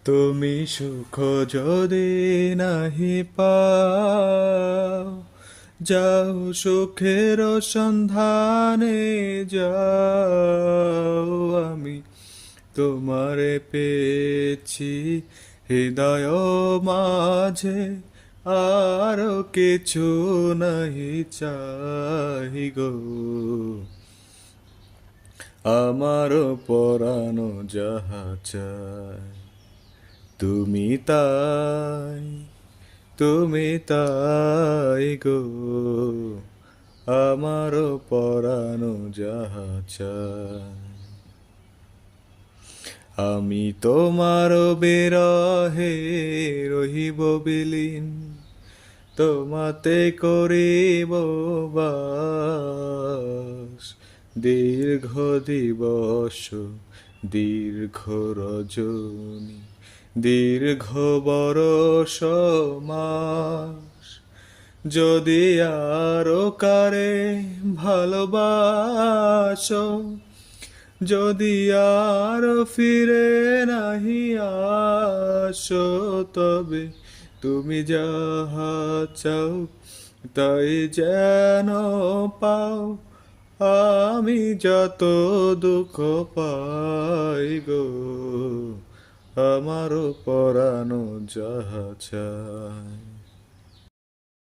তুমি সুখ যদি নাহি পাও, যাও সুখের সন্ধানে যাও। আমি তোমারে পেয়েছি হৃদয় মাঝে, আর কিছু নাহি চাহি গো। আমার পরানো যাহা চায় তুমি তাই, তুমি তাই গো। আমার পরানো যাহা চায়। আমি তোমার বিরহে রহিব বিলীন, তোমাতে করিব বাস। দীর্ঘ দিবস, দীর্ঘ রজনী, দীর্ঘ বরষ মাস। যদি আরো কারে ভালোবাসো, যদি আর ফিরে নাহি আসো, তবে তুমি যাহা চাও তাই যেন পাও। আমি যত দুঃখ পাই গো, আমার পরানো যাহা চায়।